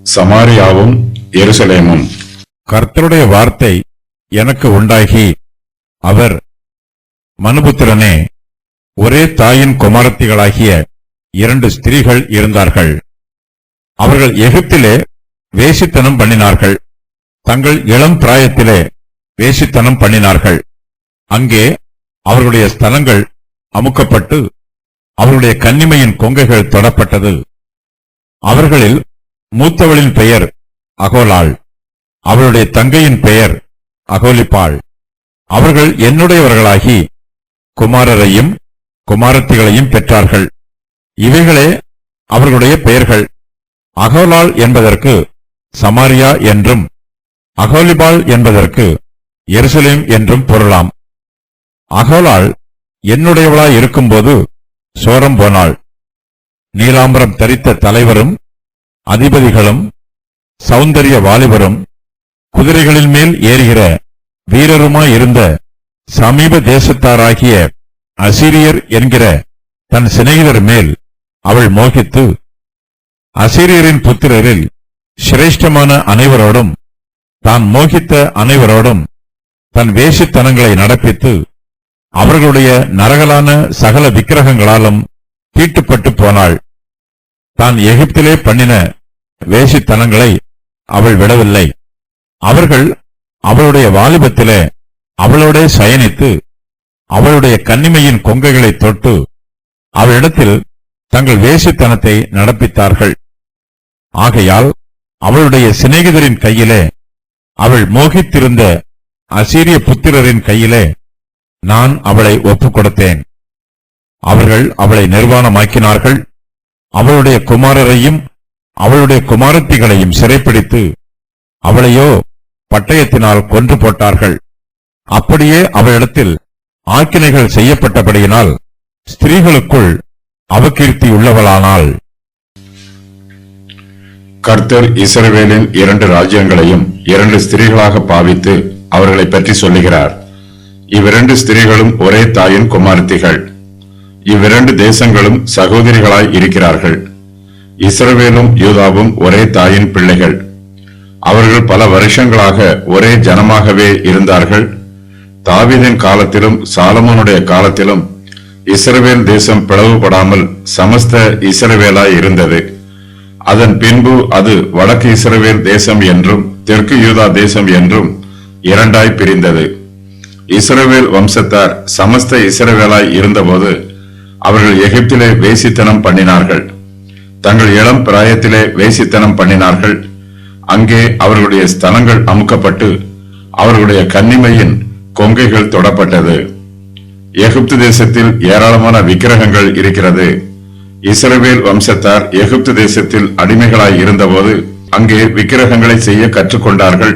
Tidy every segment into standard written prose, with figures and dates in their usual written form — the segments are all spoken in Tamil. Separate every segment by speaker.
Speaker 1: சமாரியாவும் எருசலேமும்.
Speaker 2: கர்த்தருடைய வார்த்தை எனக்கு உண்டாகி, அவர், மனுபுத்திரனே, ஒரே தாயின் குமாரத்திகளாகிய 2 ஸ்திரீகள் இருந்தார்கள். அவர்கள் எகிப்திலே வேசித்தனம் பண்ணினார்கள். தங்கள் இளம் பிராயத்திலே வேசித்தனம் பண்ணினார்கள். அங்கே அவர்களுடைய ஸ்தலங்கள் அமுக்கப்பட்டு அவர்களுடைய கன்னிமையின் கொங்கைகள் தொடப்பட்டது. அவர்களில் மூத்தவளின் பெயர் அகோலாள், அவளுடைய தங்கையின் பெயர் அகோலிப்பாள். அவர்கள் என்னுடையவர்களாகி குமாரரையும் குமாரத்திகளையும் பெற்றார்கள். இவைகளே அவர்களுடைய பெயர்கள். அகோலாள் என்பதற்கு சமாரியா என்றும் அகோலிபாள் என்பதற்கு எருசலேம் என்றும் பொருளாம். அகோலாள் என்னுடையவளாய் இருக்கும்போது சோரம் போனாள். நீலாம்பரம் தரித்த தலைவரும் அதிபதிகளும் சௌந்தரிய வாலிபரும் குதிரைகளின் மேல் ஏறுகிற வீரருமாயிருந்த சமீப தேசத்தாராகிய அசீரியர் என்கிற தன் சிநேகிதர் மேல் அவள் மோகித்து, அசீரியரின் புத்திரரில் சிரேஷ்டமான அனைவரோடும் தான் மோகித்த அனைவரோடும் தன் வேசித்தனங்களை நடப்பித்து அவர்களுடைய நரகலான சகல விக்கிரகங்களாலும் தீட்டுப்பட்டு போனாள். தான் எகிப்திலே பண்ணின வேசித்தனங்களை அவள் விடவில்லை. அவர்கள் அவளுடைய வாலிபத்திலே அவளோடே சயனித்து அவளுடைய கன்னிமையின் கொங்கைகளை தொட்டு அவளிடத்தில் தங்கள் வேசித்தனத்தை நடப்பித்தார்கள். ஆகையால் அவளுடைய சிநேகிதரின் கையிலே, அவள் மோகித்திருந்த அசீரிய புத்திரரின் கையிலே நான் அவளை ஒப்புக் கொடுத்தேன். அவர்கள் அவளை நிர்வாணமாக்கினார்கள். அவளுடைய குமாரரையும் அவளுடைய குமாரத்திகளையும் சிறைப்பிடித்து அவளையோ பட்டயத்தினால் கொன்று போட்டார்கள். அப்படியே அவளிடத்தில் ஆக்கினைகள் செய்யப்பட்டபடியினால் ஸ்திரீகளுக்குள் அவகீர்த்தியுள்ளவளானாள்.
Speaker 1: கர்த்தர் இஸ்ரவேலின் 2 ராஜ்யங்களையும் 2 ஸ்திரீகளாக பாவித்து அவர்களை பற்றி சொல்லுகிறார். இவ்விரண்டு ஸ்திரீகளும் ஒரே தாயின் குமாரத்திகள். இவ்விரண்டு தேசங்களும் சகோதரிகளாய் இருக்கிறார்கள். இஸ்ரவேலும் யூதாவும் ஒரே தாயின் பிள்ளைகள். அவர்கள் பல வருஷங்களாக ஒரே ஜனமாகவே இருந்தார்கள். தாவீதின் காலத்திலும் சாலமோனுடைய காலத்திலும் இஸ்ரவேல் தேசம் பிளவுபடாமல் சமஸ்த இஸ்ரவேலாய் இருந்தது. அதன் பின்பு அது வடக்கு இஸ்ரவேல் தேசம் என்றும் தெற்கு யூதா தேசம் என்றும் 2ஆய் பிரிந்தது. இஸ்ரவேல் வம்சத்தார் சமஸ்த இஸ்ரவேலாய் இருந்தபோது அவர்கள் எகிப்திலே வேசித்தனம் பண்ணினார்கள். தங்கள் இளம் பிராயத்திலே வேசித்தனம் பண்ணினார்கள். அங்கே அவர்களுடைய ஸ்தலங்கள் அமுக்கப்பட்டு அவர்களுடைய கன்னிமையின் கொங்கைகள் தொடப்பட்டது. எகிப்து தேசத்தில் ஏராளமான விக்கிரகங்கள் இருக்கிறது. இஸ்ரவேல் வம்சத்தார் எகிப்து தேசத்தில் அடிமைகளாய் இருந்தபோது அங்கே விக்கிரகங்களை செய்ய கற்றுக்கொண்டார்கள்.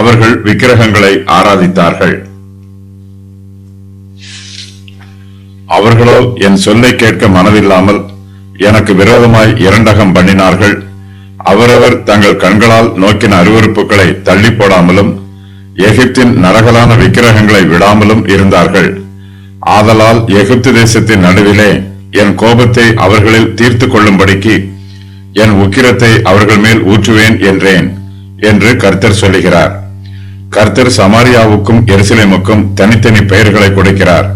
Speaker 1: அவர்கள் விக்கிரகங்களை ஆராதித்தார்கள். அவர்களோ என் சொல்லை கேட்க மனதில்லாமல் எனக்கு விரோதமாய் இரண்டகம் பண்ணினார்கள். அவரவர் தங்கள் கண்களால் நோக்கின அருவருப்புகளை தள்ளி போடாமலும் எகிப்தின் நரகலான விக்கிரகங்களை விடாமலும் இருந்தார்கள். ஆதலால் எகிப்து தேசத்தின் நடுவிலே என் கோபத்தை அவர்களில் தீர்த்து கொள்ளும்படிக்கு என் உக்கிரத்தை அவர்கள் மேல் ஊற்றுவேன் என்றேன் என்று கர்த்தர் சொல்லுகிறார். கர்த்தர் சமாரியாவுக்கும் எருசலேமுக்கும் தனித்தனி பெயர்களை கொடுக்கிறார்.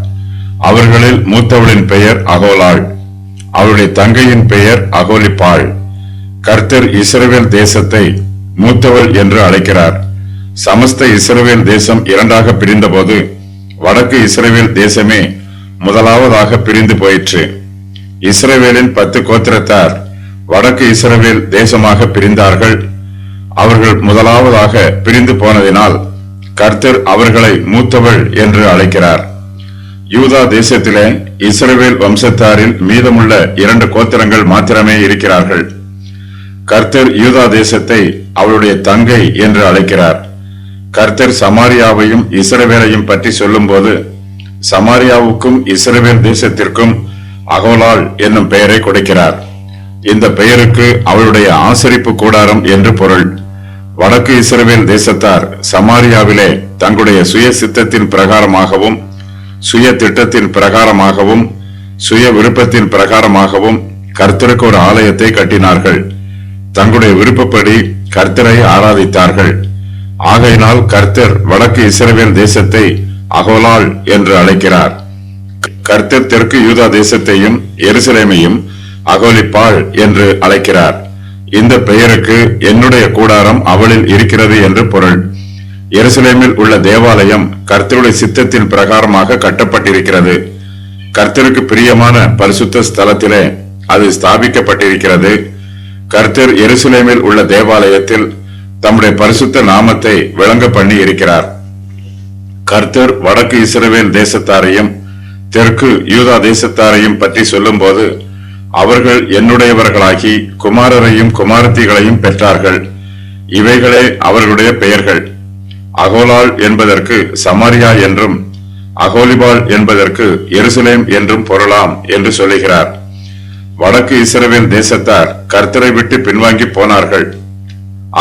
Speaker 1: அவர்களில் மூத்தவளின் பெயர் அகோலாள், அவளுடைய தங்கையின் பெயர் அகோலிப்பாள். கர்த்தர் இஸ்ரவேல் தேசத்தை மூத்தவள் என்று அழைக்கிறார். சமஸ்த இஸ்ரவேல் தேசம் 2ஆக பிரிந்தபோது வடக்கு இஸ்ரவேல் தேசமே முதலாவதாக பிரிந்து போயிற்று. இஸ்ரவேலின் 10 கோத்திரத்தார் வடக்கு இஸ்ரவேல் தேசமாக பிரிந்தார்கள். அவர்கள் முதலாவதாக பிரிந்து போனதினால் கர்த்தர் அவர்களை மூத்தவள் என்று அழைக்கிறார். யூதா தேசத்திலே இஸ்ரவேல் வம்சத்தாரில் மீதமுள்ள 2 கோத்திரங்கள் மாத்திரமே இருக்கிறார்கள். கர்த்தர் யூதா தேசத்தை அவளுடைய தங்கை என்று அழைக்கிறார். கர்த்தர் சமாரியாவையும் இஸ்ரவேலையும் பற்றி சொல்லும் போது சமாரியாவுக்கும் இஸ்ரவேல் தேசத்திற்கும் அகோலாள் என்னும் பெயரை கொடுக்கிறார். இந்த பெயருக்கு அவளுடைய ஆசரிப்பு கூடாரம் என்று பொருள். வடக்கு இஸ்ரவேல் தேசத்தார் சமாரியாவிலே தங்களுடைய சுய சித்தத்தின் பிரகாரமாகவும் சுய திட்டத்தின் பிரகாரமாகவும் சுய விருப்பத்தின் பிரகாரமாகவும் கர்த்தருக்கு ஒரு ஆலயத்தை கட்டினார்கள். தங்களுடைய விருப்பப்படி கர்த்தரை ஆராதித்தார்கள். ஆகையினால் கர்த்தர் வடக்கு இஸ்ரவேல் தேசத்தை அகோலாள் என்று அழைக்கிறார். கர்த்தர் தெற்கு யூதா தேசத்தையும் எருசலேமையும் அகோலிப்பாள் என்று அழைக்கிறார். இந்த பெயருக்கு என்னுடைய கூடாரம் அவளில் இருக்கிறது என்று பொருள். எருசலேமில் உள்ள தேவாலயம் கர்த்தருடைய சித்தத்தின் பிரகாரமாக கட்டப்பட்டிருக்கிறது. கர்த்தருக்கு பிரியமான பரிசுத்த ஸ்தலத்திலே அது ஸ்தாபிக்கப்பட்டிருக்கிறது. கர்த்தர் எருசலேமில் உள்ள தேவாலயத்தில் தம்முடைய பரிசுத்த நாமத்தை விளங்க பண்ணி இருக்கிறார். கர்த்தர் வடக்கு இஸ்ரவேல் தேசத்தாரையும் தெற்கு யூதா தேசத்தாரையும் பற்றி சொல்லும் போது, அவர்கள் என்னுடையவர்களாகி குமாரரையும் குமாரத்திகளையும் பெற்றார்கள். இவைகளே அவர்களுடைய பெயர்கள். அகோலாள் என்பதற்கு சமாரியா என்றும் அகோலிபாள் என்பதற்கு எருசலேம் என்றும் பொருளாம் என்று சொல்லுகிறார். வடக்கு இஸ்ரவேல் தேசத்தார் கர்த்தரை விட்டு பின்வாங்கி போனார்கள்.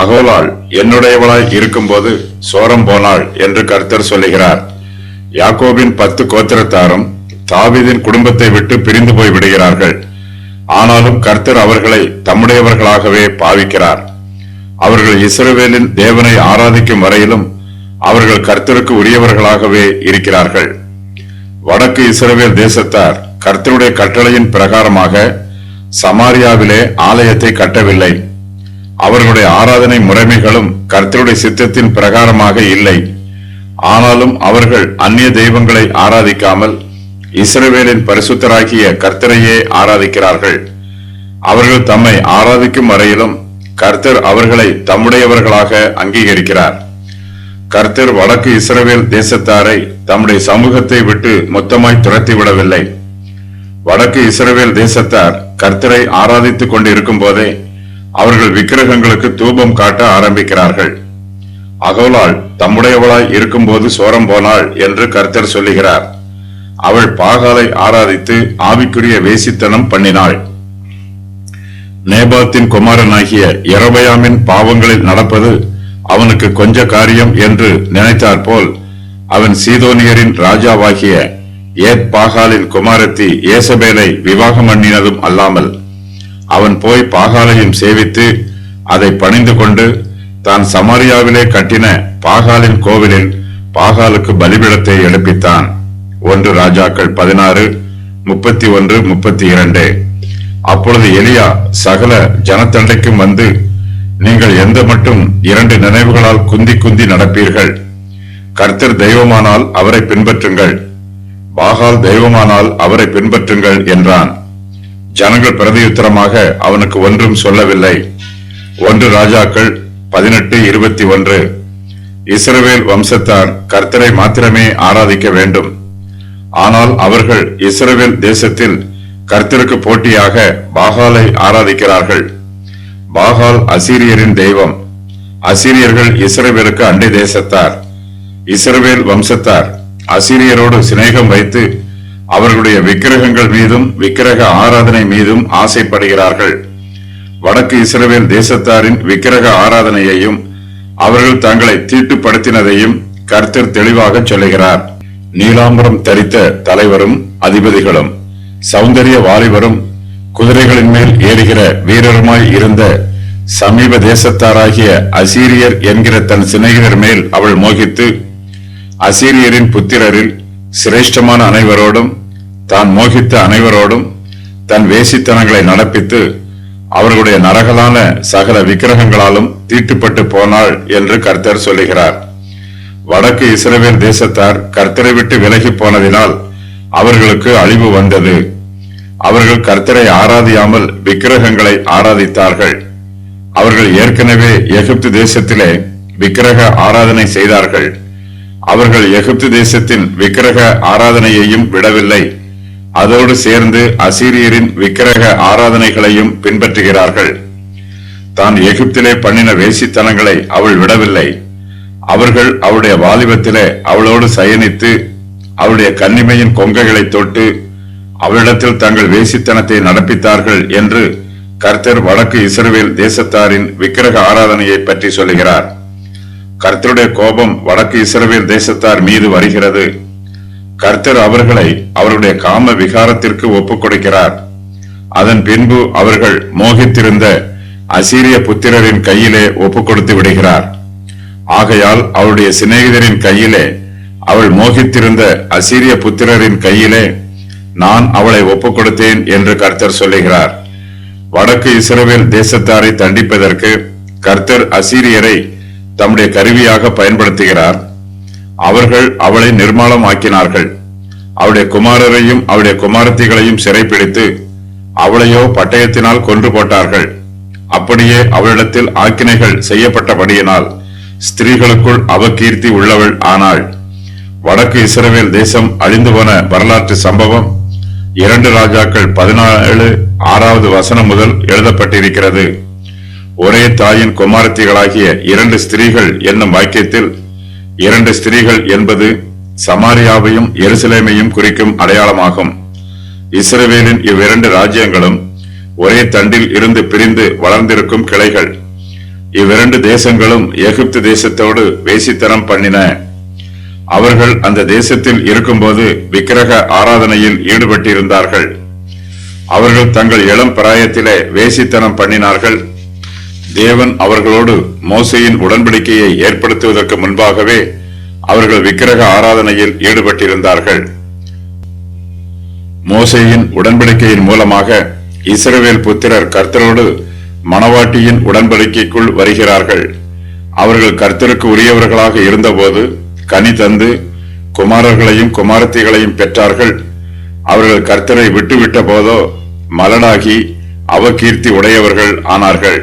Speaker 1: அகோலாள் என்னுடையவளாய் இருக்கும்போது சோரம் போனாள் என்று கர்த்தர் சொல்லுகிறார். யாக்கோபின் 10 கோத்திரத்தாரும் தாவீதின் குடும்பத்தை விட்டு பிரிந்து போய் விடுகிறார்கள். ஆனாலும் கர்த்தர் அவர்களை தம்முடையவர்களாகவே பாவிக்கிறார். அவர்கள் இஸ்ரவேலின் தேவனை ஆராதிக்கும் வரையிலும் அவர்கள் கர்த்தருக்கு உரியவர்களாகவே இருக்கிறார்கள். வடக்கு இஸ்ரவேல் தேசத்தார் கர்த்தருடைய கட்டளையின் பிரகாரமாக சமாரியாவிலே ஆலயத்தை கட்டவில்லை. அவர்களுடைய ஆராதனை முறைமைகளும் கர்த்தருடைய சித்தத்தின் பிரகாரமாக இல்லை. ஆனாலும் அவர்கள் அந்நிய தெய்வங்களை ஆராதிக்காமல் இஸ்ரவேலின் பரிசுத்தராகிய கர்த்தரையே ஆராதிக்கிறார்கள். அவர்கள் தம்மை ஆராதிக்கும் வரையிலும் கர்த்தர் அவர்களை தம்முடையவர்களாக அங்கீகரிக்கிறார். கர்த்தர் வடக்கு இஸ்ரவேல் தேசத்தாரை தம்முடைய சமூகத்தை விட்டு மொத்தமாய் துரத்திவிடவில்லை. வடக்கு இஸ்ரவேல் தேசத்தார் கர்த்தரை ஆராதித்துக் கொண்டிருக்கும் போதே அவர்கள் விக்கிரகங்களுக்கு தூபம் காட்ட ஆரம்பிக்கிறார்கள். அகோலாள் தம்முடையவளாய் இருக்கும்போது சோரம் போனாள் என்று கர்த்தர் சொல்லுகிறார். அவள் பாகாலை ஆராதித்து ஆவிக்குரிய வேசித்தனம் பண்ணினாள். நேபாத்தின் குமாரனாகிய யெரொபெயாமின் பாவங்களில் நடப்பது அவனுக்கு கொஞ்ச காரியம் என்று நினைத்தார் போல் அவன் சீதோனியரின் ராஜாவாகிய ஏத் பாகாலின் குமாரத்தி ஏசபேலை விவாகம் பண்ணினதும் அல்லாமல் அவன் போய் பாகாலையும் சேவித்து அதை பணிந்து கொண்டு தான் சமாரியாவிலே கட்டின பாகாலின் கோவிலில் பாகாலுக்கு பலிபீடத்தை எழுப்பித்தான். 1 ராஜாக்கள் 16:31-32. அப்பொழுது எலியா சகல ஜனத்தண்டைக்கும் வந்து, நீங்கள் எந்த மட்டும் 2 நினைவுகளால் குந்தி குந்தி நடப்பீர்கள்? கர்த்தர் தெய்வமானால் அவரை பின்பற்றுங்கள், பாகால் தெய்வமானால் அவரை பின்பற்றுங்கள் என்றான். ஜனங்கள் பிரதியுத்தரமாக அவனுக்கு ஒன்றும் சொல்லவில்லை. 1 ராஜாக்கள் 18:21. இஸ்ரவேல் வம்சத்தார் கர்த்தரை மாத்திரமே ஆராதிக்க வேண்டும். ஆனால் அவர்கள் இஸ்ரவேல் தேசத்தில் கர்த்தருக்கு போட்டியாக பாகாலை ஆராதிக்கிறார்கள். பாகால் அசீரியரின் தெய்வம். அசீரியர்கள் இஸ்ரவேலுக்கு அண்டை தேசத்தார். இஸ்ரவேல் வம்சத்தார் அசீரியரோடு சிநேகம் வைத்து அவர்களுடைய விக்கிரகங்கள் மீதும் விக்கிரக ஆராதனை மீதும் ஆசைப்படுகிறார்கள். வடக்கு இஸ்ரவேல் தேசத்தாரின் விக்கிரக ஆராதனையையும் அவர்கள் தங்களை தீட்டுப்படுத்தினதையும் கர்த்தர் தெளிவாக சொல்லுகிறார். நீலாம்பரம் தரித்த தலைவரும் அதிபதிகளும் சௌந்தரிய வாலிபரும் குதிரைகளின் மேல் ஏறுகிற வீரருமாய் இருந்த சமீப தேசத்தாராகிய அசீரியர் என்கிற தன் சிநேகிதர் மேல் அவள் மோகித்து அசீரியரின் புத்திரரில் சிரேஷ்டமான அனைவரோடும் தான் மோகித்த அனைவரோடும் தன் வேசித்தனங்களை நடப்பித்து அவர்களுடைய நரகலான சகல விக்கிரகங்களாலும் தீட்டுப்பட்டு போனாள் என்று கர்த்தர் சொல்லுகிறார். வடக்கு இஸ்ரவேல் தேசத்தார் கர்த்தரை விட்டு விலகி போனதினால் அவர்களுக்கு அழிவு வந்தது. அவர்கள் கர்த்தரை ஆராதியாமல் விக்கிரகங்களை ஆராதித்தார்கள். அவர்கள் ஏற்கனவே எகிப்து தேசத்திலே விக்கிரக ஆராதனை செய்தார்கள். அவர்கள் எகிப்து தேசத்தின் விக்கிரக ஆராதனையையும் விடவில்லை, அதோடு சேர்ந்து அசீரியரின் விக்கிரக ஆராதனைகளையும் பின்பற்றுகிறார்கள். தான் எகிப்திலே பண்ணின வேசித்தனங்களை அவள் விடவில்லை. அவர்கள் அவளுடைய வாலிபத்திலே அவளோடு சயனித்து அவளுடைய கன்னிமையின் கொங்கைகளை தொட்டு அவளிடத்தில் தங்கள் வேசித்தனத்தை நடப்பித்தார்கள் என்று கர்த்தர் வடக்கு இஸ்ரவேல் தேசத்தாரின் விக்கிரக ஆராதனையை பற்றி சொல்லுகிறார். கர்த்தருடைய கோபம் வடக்கு இஸ்ரவேல் தேசத்தார் மீது வருகிறது. கர்த்தர் அவர்களை அவருடைய காம விகாரத்திற்கு ஒப்புக் கொடுக்கிறார். அதன் பின்பு அவர்கள் மோகித்திருந்த அசீரிய புத்திரரின் கையிலே ஒப்புக் கொடுத்து விடுகிறார். ஆகையால் அவளுடைய சிநேகிதரின் கையிலே, அவள் மோகித்திருந்த அசீரிய புத்திரரின் கையிலே நான் அவளை ஒப்புக் கொடுத்தேன் என்று கர்த்தர் சொல்லுகிறார். வடக்கு இஸ்ரவேல் தேசத்தாரை தண்டிப்பதற்கு கர்த்தர் அசீரியரை தம்முடைய கருவியாக பயன்படுத்துகிறார். அவர்கள் அவளை நிர்மூலமாக்கினார்கள். அவளுடைய குமாரரையும் அவளுடைய குமாரத்திகளையும் சிறைப்பிடித்து அவளையோ பட்டயத்தினால் கொன்று போட்டார்கள். அப்படியே அவளிடத்தில் ஆக்கினைகள் செய்யப்பட்டபடியினால் ஸ்திரீகளுக்குள் அவகீர்த்தி உள்ளவள் ஆனாள். வடக்கு இஸ்ரவேல் தேசம் அழிந்து போன வரலாற்று சம்பவம் 2 ராஜாக்கள் 14:6 முதல் எழுதப்பட்டிருக்கிறது. ஒரே தாயின் குமாரத்திகளாகிய 2 ஸ்திரீகள் என்னும் வாக்கியத்தில் 2 ஸ்திரீகள் என்பது சமாரியாவையும் எருசலேமையும் குறிக்கும் அடையாளமாகும். இஸ்ரவேலின் இவ்விரண்டு ராஜ்யங்களும் ஒரே தண்டில் இருந்து பிரிந்து வளர்ந்திருக்கும் கிளைகள். இவ்விரண்டு தேசங்களும் எகிப்து தேசத்தோடு வேசித்தனம் பண்ணின. அவர்கள் அந்த தேசத்தில் இருக்கும்போது விக்கிரக ஆராதனையில் ஈடுபட்டிருந்தார்கள். அவர்கள் தங்கள் இளம் பிராயத்திலே வேசித்தனம் பண்ணினார்கள். தேவன் அவர்களோடு மோசேயின் உடன்படிக்கையை ஏற்படுத்துவதற்கு முன்பாகவே அவர்கள் விக்கிரக ஆராதனையில் ஈடுபட்டிருந்தார்கள். மோசேயின் உடன்படிக்கையின் மூலமாக இஸ்ரவேல் புத்திரர் கர்த்தரோடு மணவாட்டியின் உடன்படிக்கைக்குள் வருகிறார்கள். அவர்கள் கர்த்தருக்கு உரியவர்களாக இருந்தபோது கனி தந்து குமாரர்களையும் குமாரத்திகளையும் பெற்றார்கள். அவர்கள் கர்த்தரை விட்டுவிட்ட போதோ மலடாகி அவகீர்த்தி உடையவர்கள் ஆனார்கள்.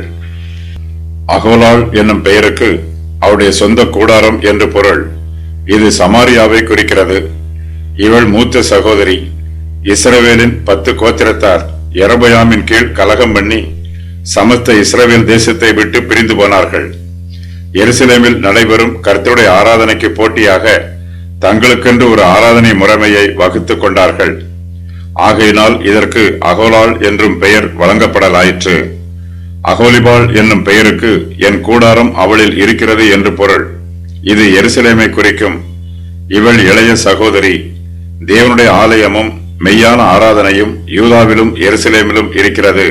Speaker 1: அகோலாள் என்னும் பெயருக்கு அவருடைய சொந்த கூடாரம் என்று பொருள். இது சமாரியாவை குறிக்கிறது. இவள் மூத்த சகோதரி. இஸ்ரவேலின் 10 கோத்திரத்தார் யெரொபெயாமின் கீழ் கலகம் பண்ணி சமஸ்த இஸ்ரவேல் தேசத்தை விட்டு பிரிந்து போனார்கள். எருசலேமில் நடைபெறும் கர்த்தருடைய ஆராதனைக்கு போட்டியாக தங்களுக்கென்று ஒரு ஆராதனை முறைமையை வகுத்துக் கொண்டார்கள். ஆகையினால் இதற்கு அகோலாள் என்றும் பெயர் வழங்கப்படலாயிற்று. அகோலிபாள் என்னும் பெயருக்கு என் கூடாரம் அவளில் இருக்கிறது என்று பொருள். இது எருசலேமை குறிக்கும். இவள் இளைய சகோதரி. தேவனுடைய ஆலயமும் மெய்யான ஆராதனையும் யூதாவிலும் எருசலேமிலும் இருக்கிறது.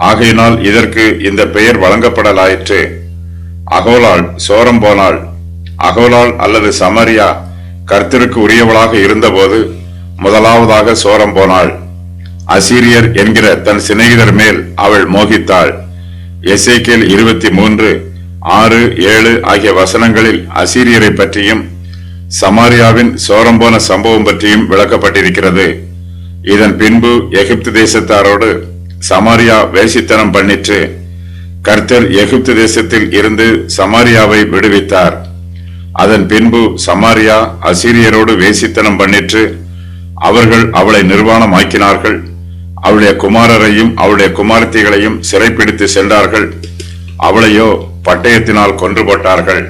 Speaker 1: ஆகையினால் இதற்கு இந்த பெயர் வழங்கப்படலாயிற்று. அகோலாள் சோரம் போனாள். அகோலாள் அல்லது சமாரியா கர்த்தருக்கு உரியவளாக இருந்தபோது முதலாவதாக சோரம் போனாள். அசீரியர் என்கிற தன் சிநேகிதர் மேல் அவள் மோகித்தாள். எசேக்கியேல் 23:6-7 ஆகிய வசனங்களில் அசீரியரை பற்றியும் சமாரியாவின் சோரம் போன சம்பவம் பற்றியும் விளக்கப்பட்டிருக்கிறது. இதன் பின்பு எகிப்து தேசத்தாரோடு சமாரியா வேசித்தனம் பண்ணிற்று. கர்த்தர் எகிப்து தேசத்தில் இருந்து சமாரியாவை விடுவித்தார். அதன் பின்பு சமாரியா அசீரியரோடு வேசித்தனம் பண்ணிற்று. அவர்கள் அவளை நிர்வாணமாக்கினார்கள். அவளுடைய குமாரரையும் அவளுடைய குமாரத்திகளையும் சிறைப்பிடித்து சென்றார்கள். அவளையோ பட்டயத்தினால் கொன்று போட்டார்கள்.